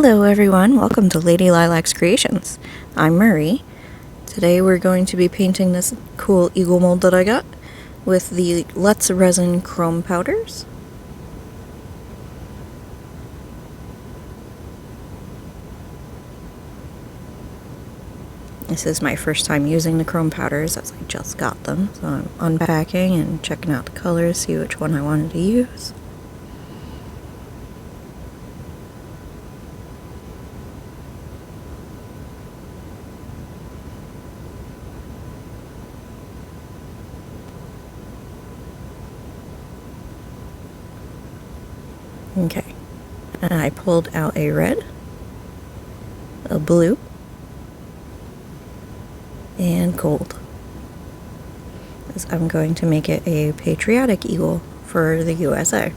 Hello everyone, welcome to Lady Lilacs Creations. I'm Marie. Today we're going to be painting this cool eagle mold that I got with the Let's Resin chrome powders. This is my first time using the chrome powders as I just got them, so I'm unpacking and checking out the colors, see which one I wanted to use. Okay, and I pulled out a red, a blue, and gold. I'm going to make it a patriotic eagle for the USA.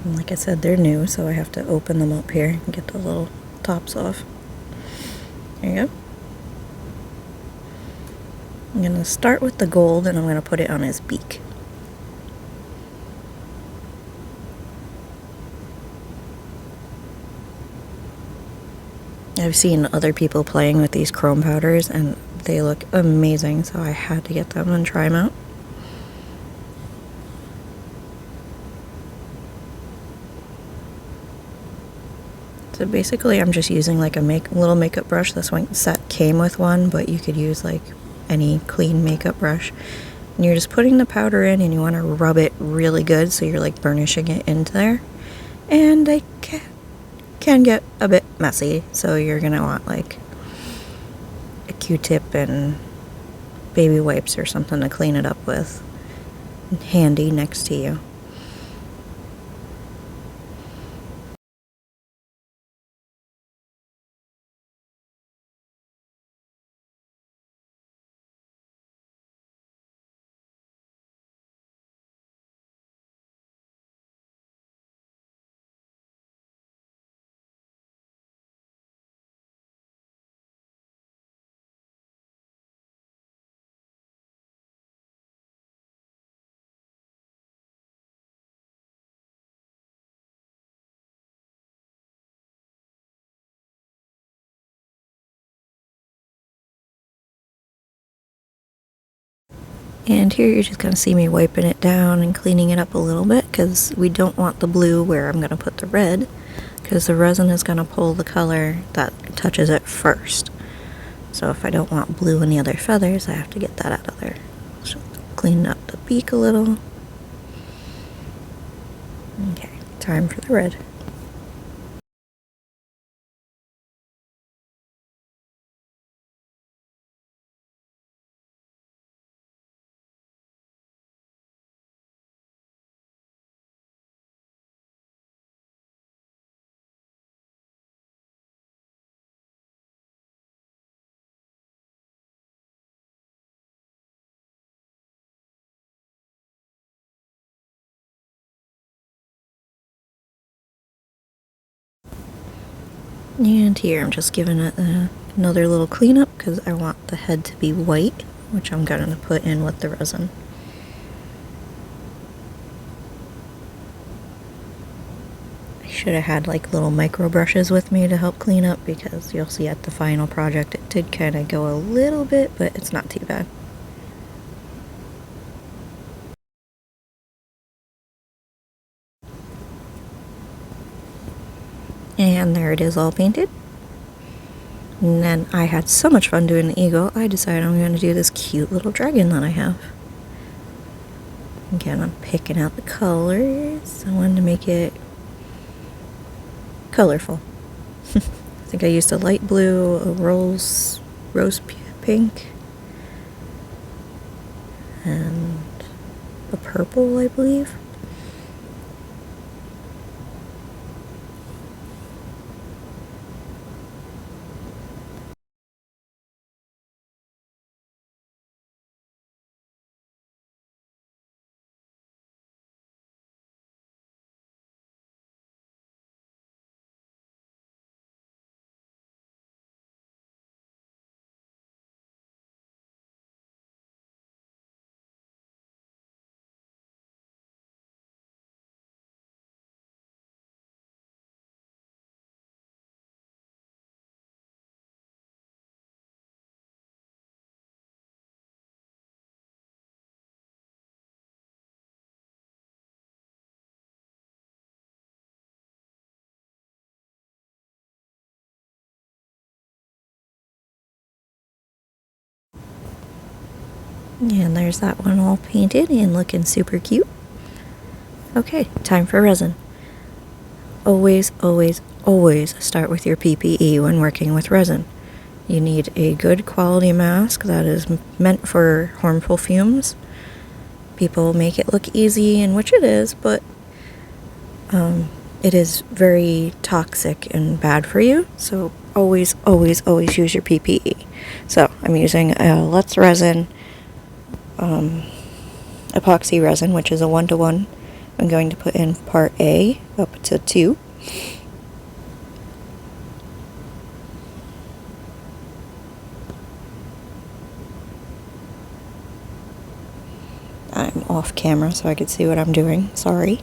And like I said, they're new, so I have to open them up here and get the little tops off. There you go. I'm going to start with the gold and I'm going to put it on his beak. I've seen other people playing with these chrome powders and they look amazing, so I had to get them and try them out. So basically I'm just using like a little makeup brush. This one set came with one, but you could use like any clean makeup brush. And you're just putting the powder in and you want to rub it really good so you're like burnishing it into there. And they can get a bit messy, so you're going to want like a Q-tip and baby wipes or something to clean it up with handy next to you. And here you're just going to see me wiping it down and cleaning it up a little bit because we don't want the blue where I'm going to put the red, because the resin is going to pull the color that touches it first. So if I don't want blue in the other feathers, I have to get that out of there. So clean up the beak a little. Okay, time for the red. And here I'm just giving it another little cleanup because I want the head to be white, which I'm going to put in with the resin. I should have had like little micro brushes with me to help clean up, because you'll see at the final project it did kind of go a little bit, but it's not too bad. And there it is, all painted. And then I had so much fun doing the eagle, I decided I'm going to do this cute little dragon that I have. Again, I'm picking out the colors. I wanted to make it colorful. I think I used a light blue, a rose pink, and a purple, I believe. And there's that one all painted and looking super cute. Okay, time for resin. Always, always, always start with your PPE when working with resin. You need a good quality mask that is meant for harmful fumes. People make it look easy, and which it is, but it is very toxic and bad for you. So always, always, always use your PPE. So I'm using Let's Resin epoxy resin, which is a 1-to-1. I'm going to put in part A up to 2. I'm off camera so I could see what I'm doing. Sorry.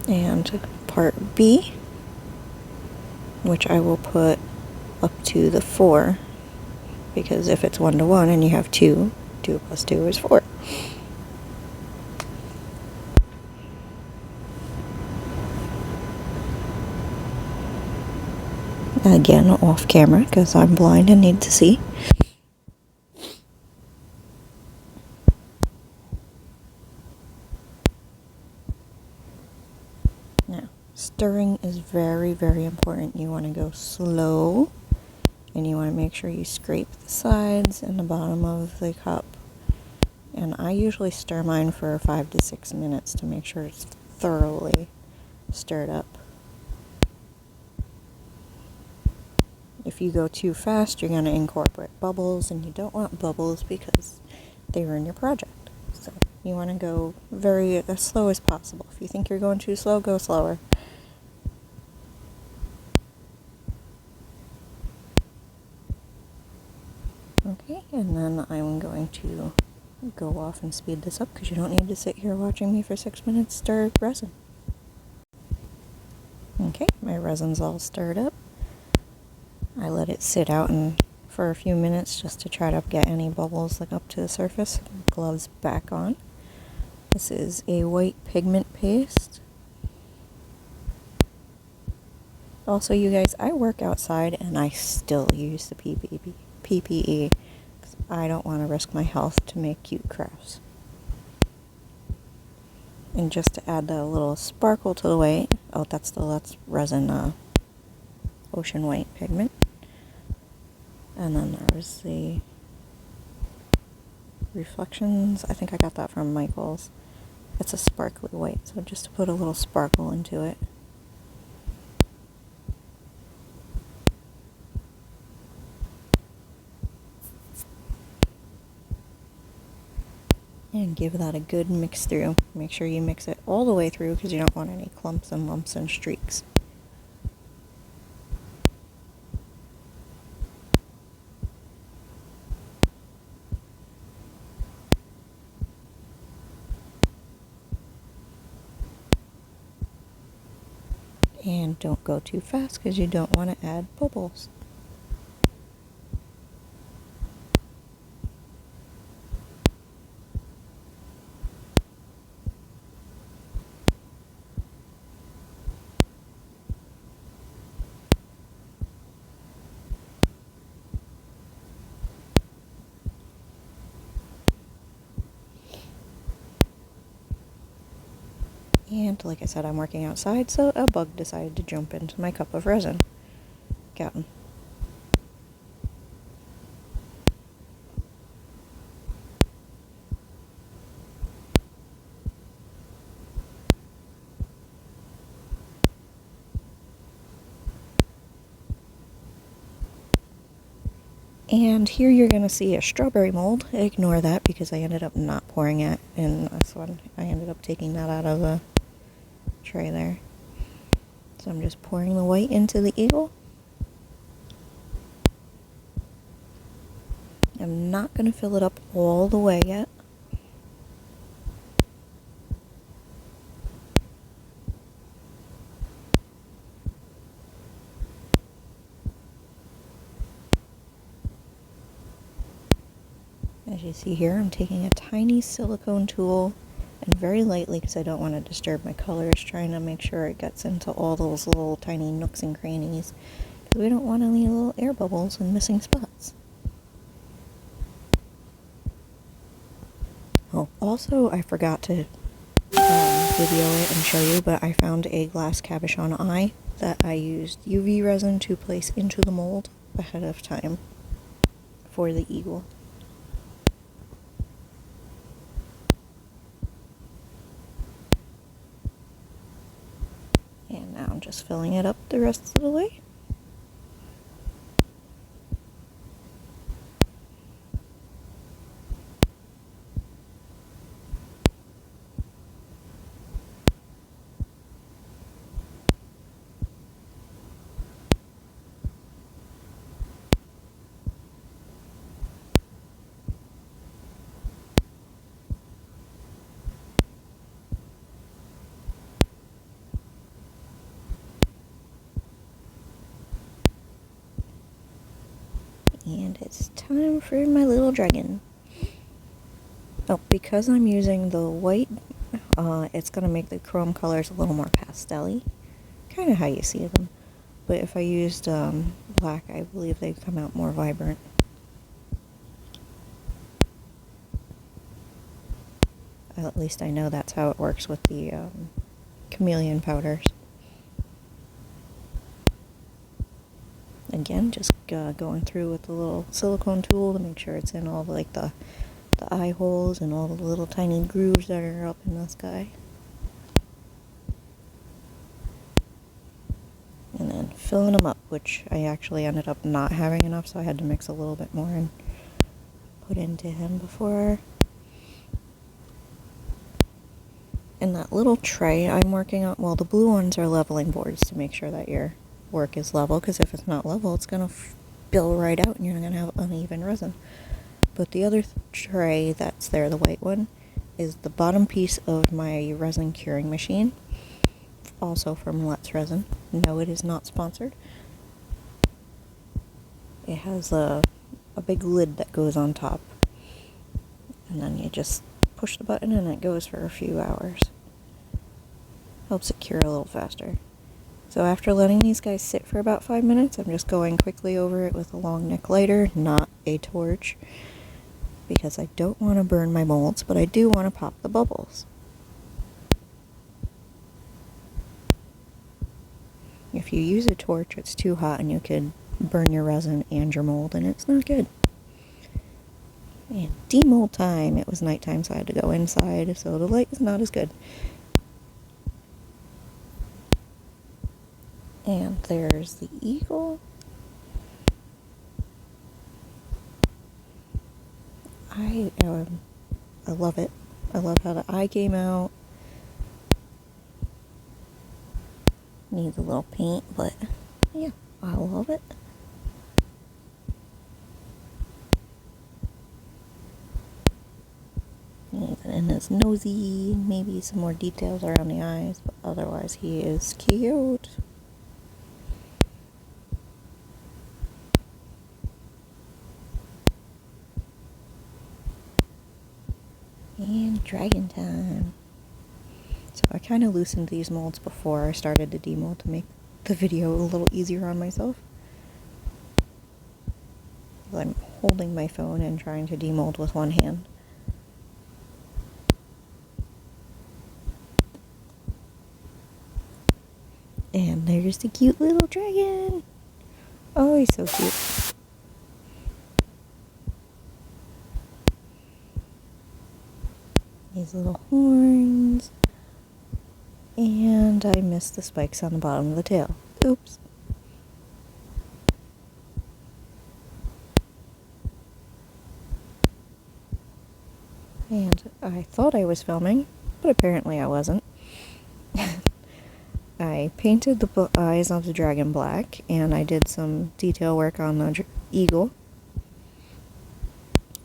And part B, which I will put up to the 4, because if it's 1-to-1 and you have 2, 2 plus 2 is 4. Again, off camera because I'm blind and need to see. Now, stirring is very, very important. You want to go slow, and you want to make sure you scrape the sides and the bottom of the cup. And I usually stir mine for 5 to 6 minutes to make sure it's thoroughly stirred up. If you go too fast, you're going to incorporate bubbles, and you don't want bubbles because they ruin your project. So you want to go as slow as possible. If you think you're going too slow, go slower. Okay, and then I'm going to go off and speed this up because you don't need to sit here watching me for 6 minutes stir resin. Okay, my resin's all stirred up. I let it sit out for a few minutes just to try to get any bubbles up to the surface. Gloves back on. This is a white pigment paste. Also, you guys, I work outside and I still use the PPE because I don't want to risk my health to make cute crafts. And just to add a little sparkle to the white, that's the Let's Resin Ocean White pigment. And then there's the Reflections. I think I got that from Michael's. It's a sparkly white, so just to put a little sparkle into it. And give that a good mix through. Make sure you mix it all the way through because you don't want any clumps and lumps and streaks. And don't go too fast because you don't want to add bubbles. And like I said, I'm working outside, so a bug decided to jump into my cup of resin. Got him. And here you're going to see a strawberry mold. Ignore that because I ended up not pouring it in this one. I ended up taking that out of the tray there. So I'm just pouring the white into the eagle. I'm not going to fill it up all the way yet. As you see here, I'm taking a tiny silicone tool And very lightly because I don't want to disturb my colors, trying to make sure it gets into all those little tiny nooks and crannies. Because we don't want any little air bubbles and missing spots. Oh, also I forgot to video it and show you, but I found a glass cabochon eye that I used UV resin to place into the mold ahead of time for the eagle. And now I'm just filling it up the rest of the way. And it's time for my little dragon. Oh, because I'm using the white, it's going to make the chrome colors a little more pastel-y. Kind of how you see them. But if I used black, I believe they'd come out more vibrant. At least I know that's how it works with the chameleon powders. Again, just going through with the little silicone tool to make sure it's in all the eye holes and all the little tiny grooves that are up in the sky. And then filling them up, which I actually ended up not having enough, so I had to mix a little bit more and put into him before. And that little tray I'm working on, well, the blue ones are leveling boards to make sure that your work is level, because if it's not level, it's going to spill right out and you're going to have uneven resin. But the other tray that's there, the white one, is the bottom piece of my resin curing machine, also from Let's Resin. No, it is not sponsored. It has a big lid that goes on top, and then you just push the button and it goes for a few hours. Helps it cure a little faster. So after letting these guys sit for about 5 minutes, I'm just going quickly over it with a long neck lighter, not a torch, because I don't want to burn my molds, but I do want to pop the bubbles. If you use a torch, it's too hot and you could burn your resin and your mold, and it's not good. And demold time. It was nighttime, so I had to go inside, so the light is not as good. And there's the eagle. I love it. I love how the eye came out. Needs a little paint, but yeah, I love it. Needs it in his nosy, maybe some more details around the eyes, but otherwise he is cute. And dragon time. So I kind of loosened these molds before I started to demold to make the video a little easier on myself. I'm holding my phone and trying to demold with one hand. And there's the cute little dragon. Oh, he's so cute. These little horns. And I missed the spikes on the bottom of the tail. Oops. And I thought I was filming, but apparently I wasn't. I painted the eyes of the dragon black, and I did some detail work on the eagle.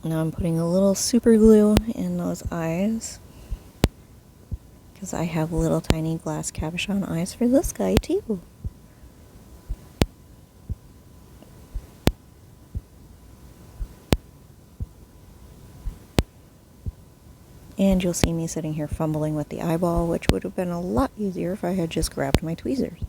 Now I'm putting a little super glue in those eyes, because I have little tiny glass cabochon eyes for this guy too. And you'll see me sitting here fumbling with the eyeball, which would have been a lot easier if I had just grabbed my tweezers.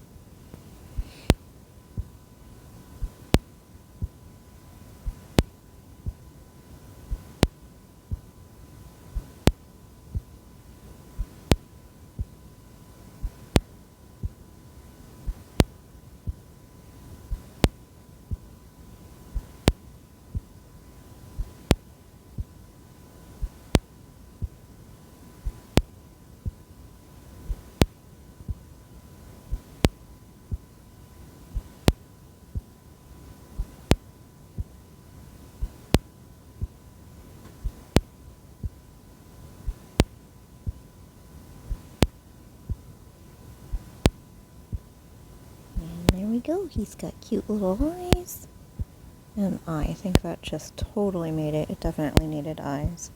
There we go. He's got cute little eyes. And I think that just totally made it. It definitely needed eyes.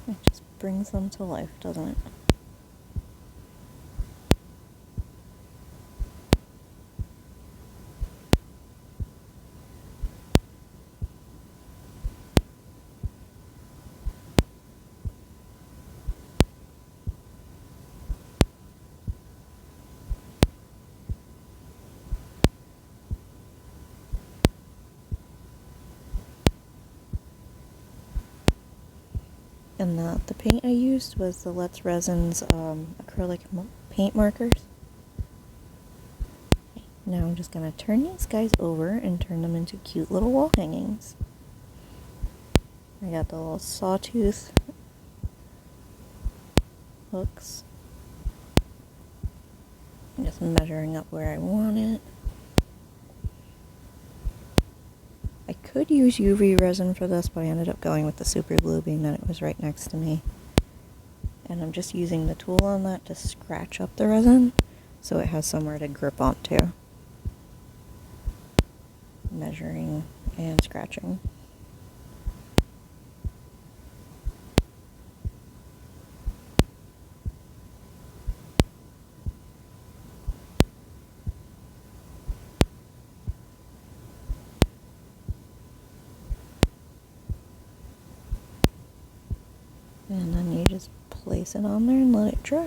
It just brings them to life, doesn't it? And the paint I used was the Let's Resin's acrylic paint markers. Okay, now I'm just going to turn these guys over and turn them into cute little wall hangings. I got the little sawtooth hooks. I'm just measuring up where I want it. I could use UV resin for this, but I ended up going with the super glue being that it was right next to me. And I'm just using the tool on that to scratch up the resin so it has somewhere to grip onto. Measuring and scratching. And then you just place it on there and let it dry.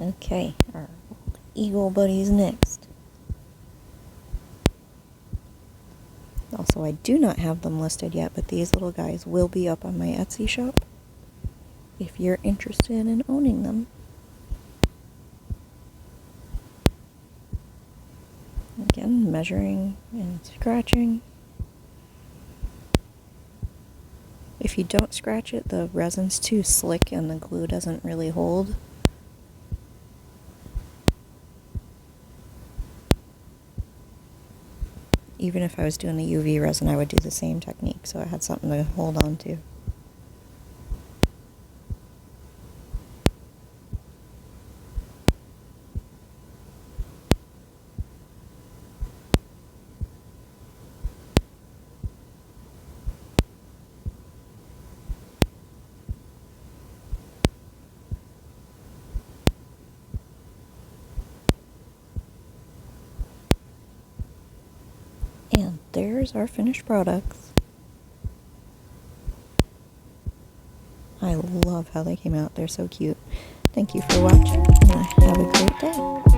Okay, our eagle buddy's next. Also, I do not have them listed yet, but these little guys will be up on my Etsy shop if you're interested in owning them. Again, measuring and scratching. If you don't scratch it, the resin's too slick and the glue doesn't really hold. Even if I was doing the UV resin, I would do the same technique, so I had something to hold on to. And there's our finished products. I love how they came out. They're so cute. Thank you for watching, and have a great day.